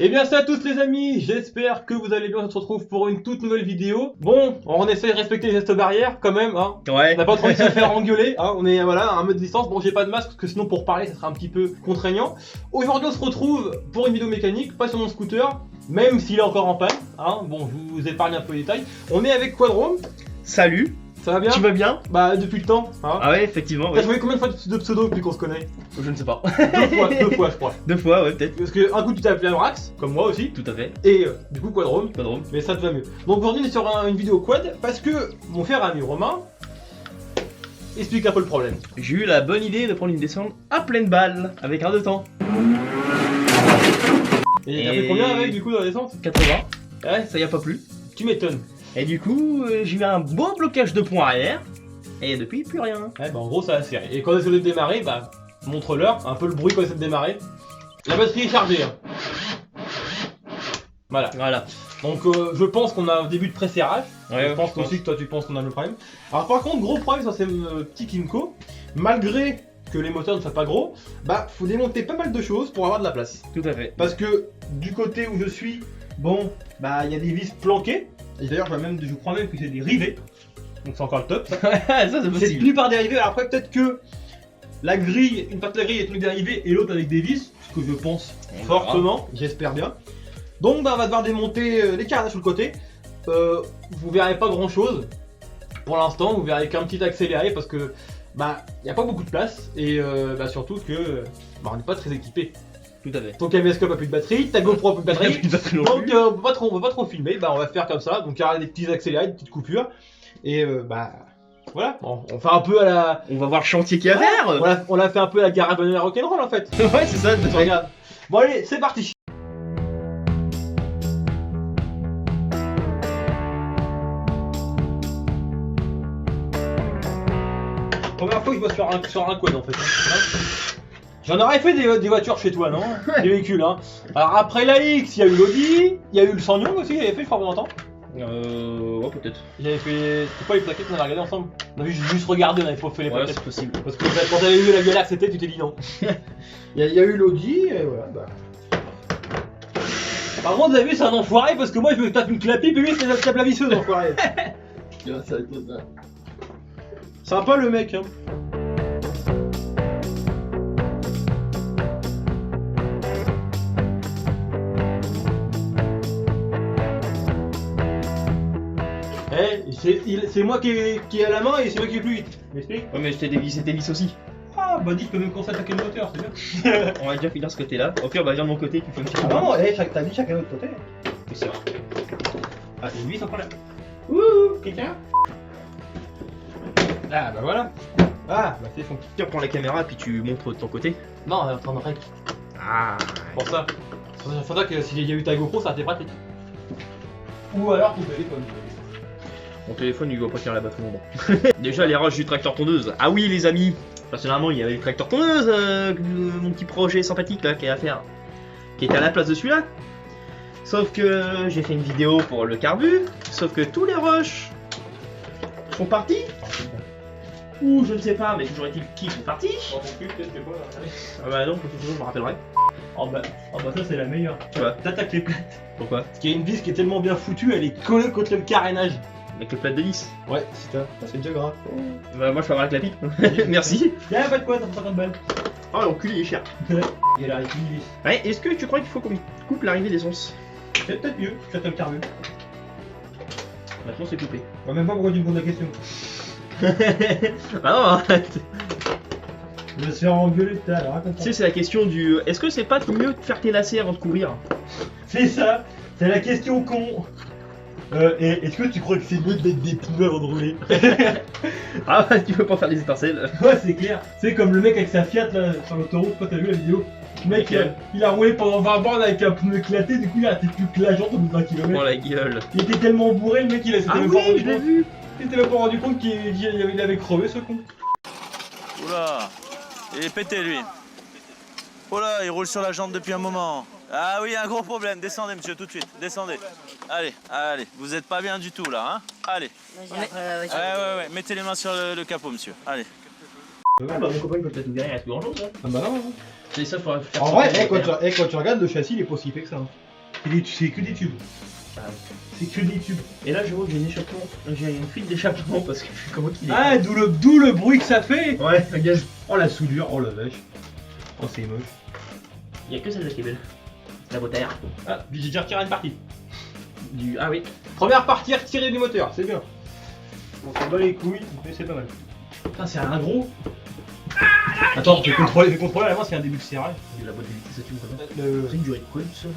Et bien salut à tous les amis, j'espère que vous allez bien, on se retrouve pour une toute nouvelle vidéo. Bon, on essaie de respecter les gestes barrières quand même, hein. Ouais. On n'a pas trop envie de se faire engueuler, hein. On est voilà, à 1 mètre de distance. Bon, j'ai pas de masque parce que sinon pour parler ça sera un petit peu contraignant. Aujourd'hui on se retrouve pour une vidéo mécanique, pas sur mon scooter, même s'il est encore en panne, hein. Bon, je vous épargne un peu les détails. On est avec Quadrome. Salut. Ça va bien? Tu vas bien? Bah depuis le temps, hein. Ah ouais, effectivement. T'as joué combien de fois de pseudo depuis qu'on se connaît? Je ne sais pas. Deux fois je crois. 2 fois, ouais, peut-être. Parce que un coup tu t'es appelé Amrax, comme moi aussi, Tout à fait. et du coup Quadrome. Pas drôle. Mais ça te va mieux. Donc aujourd'hui on est sur une vidéo quad parce que mon cher ami Romain explique un peu le problème. J'ai eu la bonne idée de prendre une descente à pleine balle avec un de temps. Et t'as fait combien avec du coup dans la descente? 80. Ouais, Ça y a pas plu. tu m'étonnes. Et du coup, j'ai eu un beau blocage de pont arrière. Et depuis, plus rien. Ouais, bah en gros ça a serré. Et quand on essaie de démarrer, bah montre-leur un peu le bruit quand on essaie de démarrer. La batterie est chargée. Hein. Voilà. Voilà. Donc je pense qu'on a un début de pré-serrage. Ouais, je pense aussi que toi tu penses qu'on a le problème. Alors par contre, gros problème sur ces petits Kymco, malgré que les moteurs ne soient pas gros, bah faut démonter pas mal de choses pour avoir de la place. Tout à fait. Parce que du côté où je suis, bon, bah il y a des vis planquées. Et d'ailleurs je crois même que c'est des rivets. Donc c'est encore le top. Ça. Ça, c'est C'est possible. tenu par des rivets. Alors après peut-être que la grille, une partie de la grille est tenue des rivets et l'autre avec des vis, ce que je pense On fortement, j'espère bien. Donc bah, on va devoir démonter les carénages sur le côté. Vous verrez pas grand chose pour l'instant, vous verrez qu'un petit accéléré parce que bah il n'y a pas beaucoup de place et bah, surtout que bah, on n'est pas très équipé. Tout à fait. Ton caméscope a plus de batterie, ta GoPro a plus de batterie, Plus de batterie non donc plus. on peut pas trop filmer, bah on va faire comme ça, donc il y aura des petits accélérés, des petites coupures et bah voilà, on fait un peu à la... On va voir le chantier qu'il y a à faire. On l'a fait un peu à la garage de la rock'n'roll en fait. Ouais, c'est ça. Regarde. Bon allez, c'est parti. Première fois que je vois sur un quad en fait. Hein. J'en aurais fait des voitures chez toi, non? Des véhicules, hein. Alors après la X, il y a eu l'Audi, il y a eu le Sanyong aussi, il avait fait, je crois, pendant longtemps. Ouais, peut-être. J'avais fait. C'était quoi les plaquettes qu'on avait regardé ensemble? On avait juste regardé, on avait pas fait les Ouais, plaquettes. c'est possible. Parce que quand t'avais vu la galère que c'était, tu t'es dit non. Il y a eu l'Audi, et voilà, bah. Par contre, vous avez vu, c'est un enfoiré parce que moi je me tape une clapie, puis lui c'est la tape la visseuse, enfoiré. Ça va être ça. Sympa le mec, hein. C'est moi qui est à la main et c'est moi qui est plus vite. M'explique? Ouais, mais je t'ai dévissé tes vis aussi. Ah bah dis, je peux même commencer à attaquer le moteur, c'est bien. On va déjà finir ce côté-là. Au pire, on va venir de mon côté, tu fais un petit Ah peu. non, t'as dit chacun de l'autre côté. Oui, c'est vrai. Ah, c'est lui sans problème. Ouh, quelqu'un? Ah bah voilà. Ah bah c'est son. Tu reprends la caméra puis tu montres de ton côté. Non, on est en train de rec. Ah. Pour ça. C'est pour ça que s'il y a eu ta GoPro, ça a été pratique. Ou alors ton téléphone. Mon téléphone il va pas tenir la batterie longtemps. Déjà les roches du tracteur tondeuse. Ah oui les amis. Personnellement il y avait le tracteur tondeuse, mon petit projet sympathique là qui est à faire. Qui était à la place de celui-là. Sauf que j'ai fait une vidéo pour le carbu. Sauf que tous les rushs sont partis. Ou je ne sais pas, mais toujours est-il qu'ils sont partis. Ah bah non, je me rappellerai. Oh bah ça c'est la meilleure. Tu vois. T'attaques les plates. Pourquoi? Parce qu'il y a une vis qui est tellement bien foutue, elle est collée contre le carénage. Avec le plat de 10. Ouais, c'est déjà grave. Bah moi je fais avoir avec la pipe. Merci. Y'a pas de quoi, ça fait 50 balles. Oh l'enculé il est cher. Il a avec une vis. Ouais, est-ce que tu crois qu'il faut qu'on coupe l'arrivée d'essence? C'est peut-être mieux, je te le carbu. Maintenant c'est coupé. Je vois même pas pourquoi tu me poses la question. Ah non, arrête. Je vais se faire engueuler tout à l'heure, Tu sais, c'est la question du. Est-ce que c'est pas mieux de faire tes lacets avant de courir? C'est ça, c'est la question con. Et est-ce que tu crois que c'est mieux de mettre des pneus avant de rouler? Ah, tu veux pas faire des étincelles? Ouais, c'est clair. C'est comme le mec avec sa Fiat là sur l'autoroute, toi t'as vu la vidéo? Le mec il a roulé pendant 20 bornes avec un pneu éclaté, du coup il a été plus que la jante au bout de 20 km. Oh la gueule. Il était tellement bourré, le mec il s'était Ah même oui, pas rendu je l'ai compte. vu. Il s'était même pas rendu compte qu'il avait crevé ce con. Oula, il est pété lui. Oh là, il roule sur la jante depuis un moment. Ah oui, un gros problème. Descendez, monsieur, tout de suite. Descendez. Allez, allez. Vous êtes pas bien du tout là, hein? Allez. Ouais. Mettez les mains sur le capot, monsieur. Allez. Ah bah mon copain il peut peut-être ouvrir, il reste plus grand chose. Ah bah non. C'est ça, faudrait faire. En vrai, quand tu regardes le châssis, il est pas si épais que ça. Hein. C'est que des tubes. Ah. C'est que des tubes. Et là, je vois que j'ai un échappement. J'ai une fuite d'échappement parce que comment qu'il est. Ah, d'où le bruit que ça fait. Ouais, regarde. Oh la soudure, oh la vache. Oh c'est moche. Il y a que celle-là qui est belle. La boîte à air. Ah, j'ai déjà retiré une partie. Ah oui. Première partie retirée du moteur, c'est bien. On s'en bat les couilles, mais c'est pas mal. Putain, c'est un gros. Attends, je vais contrôler la main s'il y a un début de serrage. Et la boîte de vitesse, ça tue quoi. Le... une durée de quoi, ça là?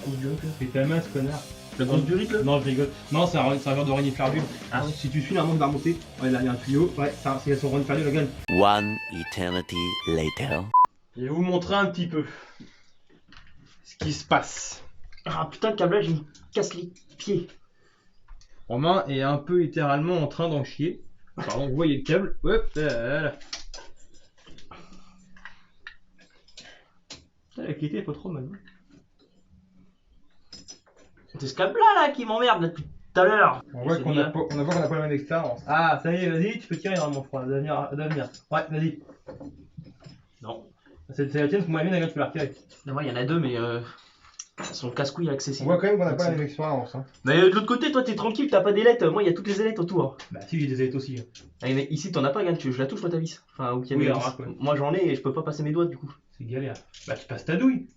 Grosse durée là. C'est ta main, ce connard. La grosse durée là? Non, je rigole. Non, c'est un genre de reniflardu. Ah. Si tu suis, normalement, il va remonter. Ouais, là, il y a un tuyau. Ouais, c'est son reniflardu, la gueule. One eternity later. Je vais vous montrer un petit peu ce qui se passe. Ah putain, le câblage il me casse les pieds. Romain est un peu littéralement en train d'en chier. Pardon, vous voyez le câble. Hop, là. La qualité est pas trop mal. C'est ce câble là qui m'emmerde depuis tout à l'heure. On voit qu'on n'a pas la même expérience. Ah, ça y est, vas-y, tu peux tirer dans mon froid. D'avenir. Ouais, vas-y. Non. C'est la tienne, parce que moi, la mienne, tu peux la retirer. Non, moi il y en a deux, mais son casse-couille accessible. On voit quand même qu'on n'a pas la même expérience. Hein. Mais de l'autre côté, toi t'es tranquille, t'as pas d'ailettes. Moi il y a toutes les ailettes autour. Bah, si, j'ai des ailettes aussi. Ah, mais ici t'en as pas, regarde, je la touche, moi ta vis. Enfin, ok, Oui, mais alors, ouais. moi j'en ai et je peux pas passer mes doigts du coup. C'est galère. Bah, tu passes ta douille.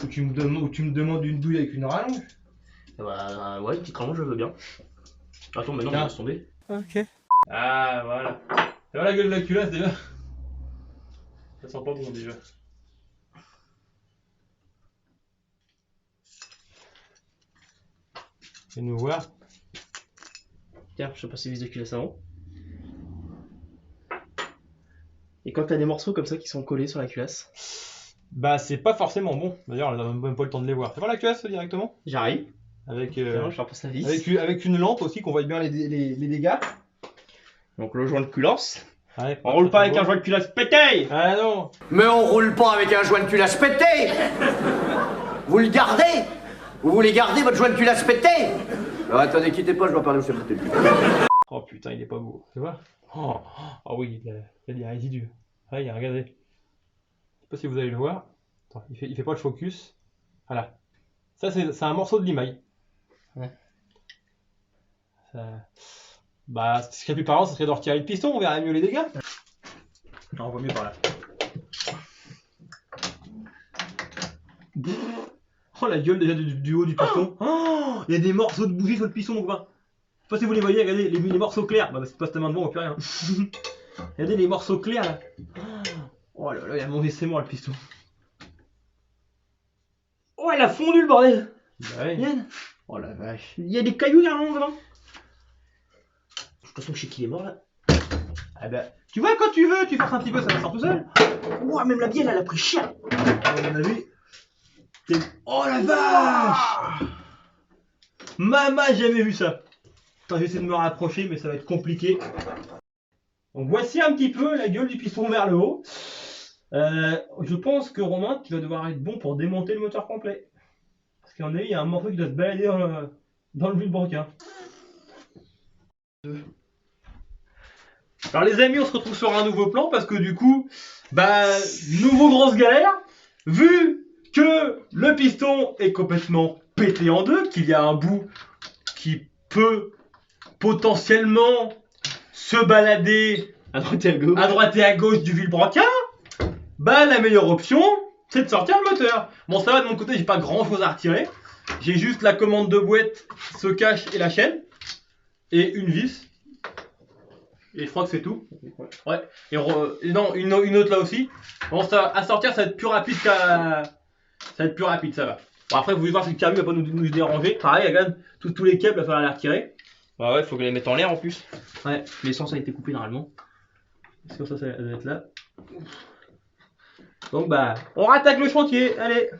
Ou tu me demandes une douille avec une rallonge. Bah, ouais, une petite rallonge, je veux bien. Attends, maintenant, on laisse tomber. Ok. Ah, voilà. Ça va la gueule de la culasse déjà? Ça sent pas bon déjà. Viens nous voir. Tiens, je sais pas si vis de culasse avant. Et quand t'as des morceaux comme ça qui sont collés sur la culasse. Bah, c'est pas forcément bon. D'ailleurs, on a même pas le temps de les voir. C'est pas la culasse directement? J'arrive. Avec, Tiens, je repasse la vis. avec une lampe aussi qu'on voit bien les dégâts. Donc le joint de culasse. Ouais, On roule pas avec un joint de culasse pété. Ah non. Mais on roule pas avec un joint de culasse pété. Vous le gardez? Vous voulez garder votre joint de culasse pété? Alors attendez, quittez pas, je dois parler au chef de télé. Oh putain, il est pas beau. Tu vois? Oh oui, il y a des résidus. Ah, regardez. Je sais pas si vous allez le voir. Attends, il fait pas le focus. Voilà. Ça, c'est un morceau de limaille. Ouais. Ça... Bah, ce qui serait plus parlant, ça serait de retirer le piston, on verrait mieux les dégâts. Non, on voit mieux par là. Oh la gueule déjà du haut du piston. Oh, il y a des morceaux de bougie sur le piston, mon copain. Je sais pas si vous les voyez, regardez les morceaux clairs. Bah, c'est pas ta main devant, on voit plus rien. Regardez les morceaux clairs là. Oh là là, il a mangé ses morts le piston. Oh, elle a fondu le bordel. Bah ouais. Yann. Oh la vache. Il y a des cailloux derrière dedans. De toute façon, je sais qu'il est mort là. Ah bah, tu vois, quand tu veux, tu forces un petit peu, ça va sortir tout seul. Ouah, même la bielle, elle a pris cher. À mon avis. Oh la vache! Maman, j'ai jamais vu ça. Attends, je vais essayer de me rapprocher, mais ça va être compliqué. Donc voici un petit peu la gueule du piston vers le haut. Je pense que Romain, tu vas devoir être bon pour démonter le moteur complet. Parce qu'en avis, il y a un morceau qui doit se balader dans le vide-broquin. Alors les amis, on se retrouve sur un nouveau plan parce que du coup, bah, nouveau grosse galère. Vu que le piston est complètement pété en deux, qu'il y a un bout qui peut potentiellement se balader À droite et à gauche du vilebrequin, bah la meilleure option c'est de sortir le moteur. Bon, ça va, de mon côté, j'ai pas grand chose à retirer. J'ai juste la commande de boîte, ce cache et la chaîne, et une vis. Et je crois que c'est tout. Ouais. Et non, une autre là aussi. Bon, ça, à sortir, ça va être plus rapide qu'à. Ça va être plus rapide, ça va. Bon, après, vous voulez voir si le carbu va pas nous déranger. Pareil, regarde, tous les câbles, il va falloir les retirer. Bah ouais, faut que les mettre en l'air en plus. Ouais. L'essence a été coupée normalement. Parce que ça doit être là. Donc, bah, on rattaque le chantier. Allez.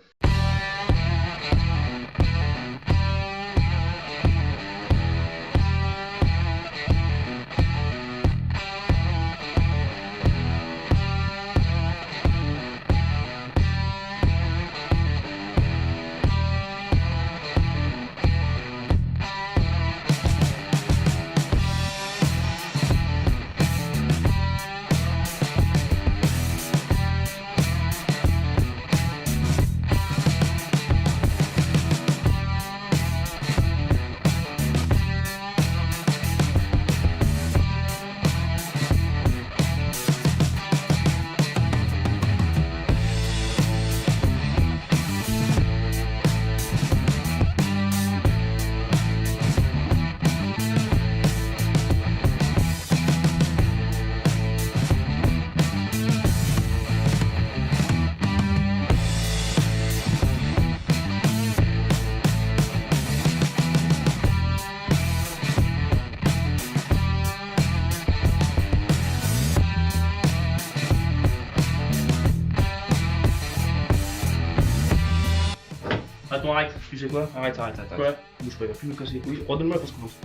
Attends, arrête. Tu sais quoi? Arrête. Quoi? Bouge pas, il va plus me casser les couilles. Redonne-moi parce qu'on commence.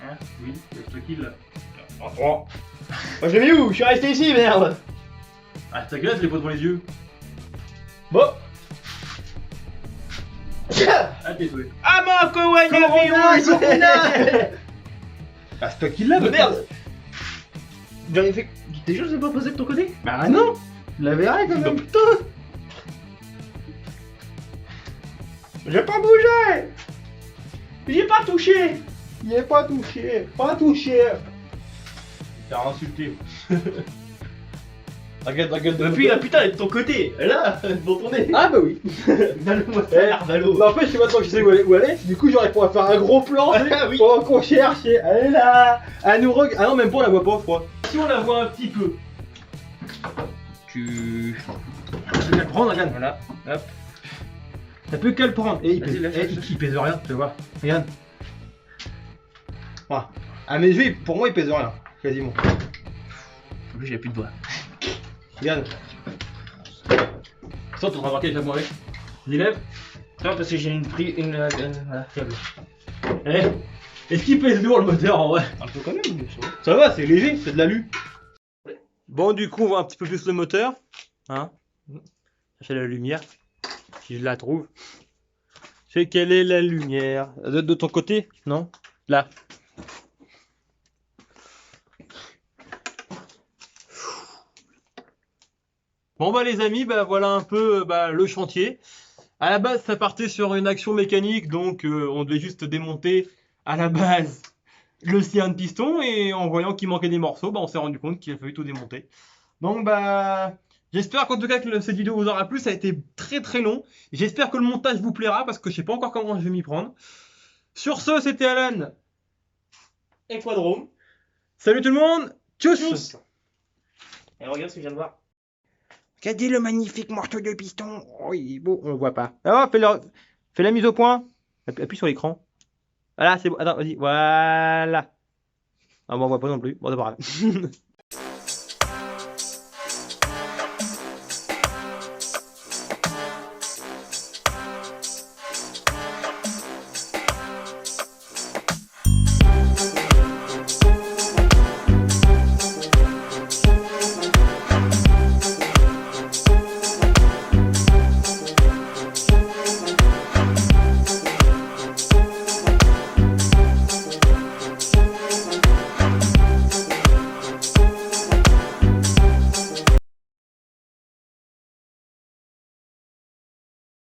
Hein? Oui, le kill là. Oh. Moi je l'ai mis où? Je suis resté ici, merde! Ah, ta gueule, je l'ai pas devant les yeux. Bon! Ah, t'es sauvé. Ah, mon Corona, coronavirus! Ah, c'est toi qui l'as, Merde! J'en ai fait. Déjà, je sais pas posé de ton côté? Bah non! Tu l'avais arrêté quand même. Putain! J'ai pas bougé! J'ai pas touché! Il est pas touché. Pas touché. T'as insulté. Regarde. Depuis la putain, elle est de ton côté! Là, devant ton nez! Ah bah oui. Donne-moi ça, Narvalo! Bah après, je sais pas tant je sais où elle est. Du coup, j'aurais pu faire un gros plan. Ah oui. Pendant qu'on cherche. Et elle est là. Elle nous regarde. Ah non, même pas, on la voit pas, je crois. Si on la voit un petit peu. Tu. Je vais la prendre, regarde. Voilà, hop. T'as plus qu'à le prendre. Et il Vas-y, pèse, lâche. il pèse rien, tu vois. Regarde. Voilà. À mes yeux, pour moi, il pèse rien. Quasiment. En plus, j'ai plus de doigts. Regarde. Ça, tu vas marquer les chameaux avec. Il lève. Non, parce que j'ai voilà, faible. Eh, est-ce qu'il pèse lourd le moteur en vrai? Un peu quand même, mais ça va. Ça va, c'est léger, c'est de l'alu. Bon, du coup, on voit un petit peu plus le moteur. Hein? C'est la lumière. Si je la trouve. C'est quelle est la lumière? De ton côté? Non? Là. Bon bah les amis, bah voilà un peu le chantier. À la base, ça partait sur une action mécanique, donc on devait juste démonter à la base le sien de piston, et en voyant qu'il manquait des morceaux, bah on s'est rendu compte qu'il a fallu tout démonter. Donc bah j'espère qu'en tout cas que cette vidéo vous aura plu. Ça a été très long. J'espère que le montage vous plaira parce que je sais pas encore comment je vais m'y prendre. Sur ce, c'était Alan et Quadrome. Salut tout le monde. Tchuss. Et regarde ce que je viens de voir. Regardez le magnifique morceau de piston. Oh, il est beau. On le voit pas. Ah, fais la mise au point. Appuie sur l'écran. Voilà, c'est bon. Attends, vas-y. Voilà. Ah bon, on voit pas non plus. Bon, c'est pas grave.